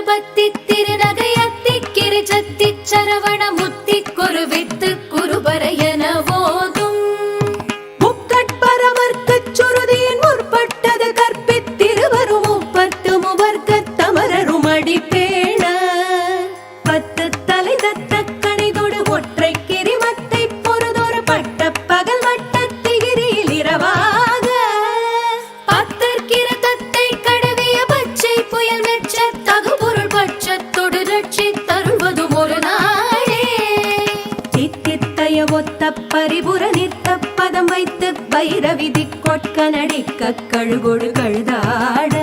பத்தி திருநகை அத்திக்கிரி சத்தி சரவண முத்தி குருவித்து குருபரையன போதும் முக்கட்பரமர்க்கச் சுருதியின் முற்பட்டது கற்பித்திருவரும் முப்பத்து முவர்க்கத் தமரரும் அடிப்பேண பத்து தலை தத்த கணிதொடு ஒற்றை கிரிமத்தை பொறுதொரு பட்ட பகல் வட்டத்திகிரியில் இரவாக பத்தற்கிற தத்தை கடவிய பச்சை புயல் மெச்ச தகுபொருள் பட்சத்தொடு ரட்சி தருள்வதும் ஒரு நாளே சித்தித்தைய ஒத்த பரிபுர நித்த பதம் வைத்து வைரவிதி கொட்க நடிக்க கழுகொடு கழுதாட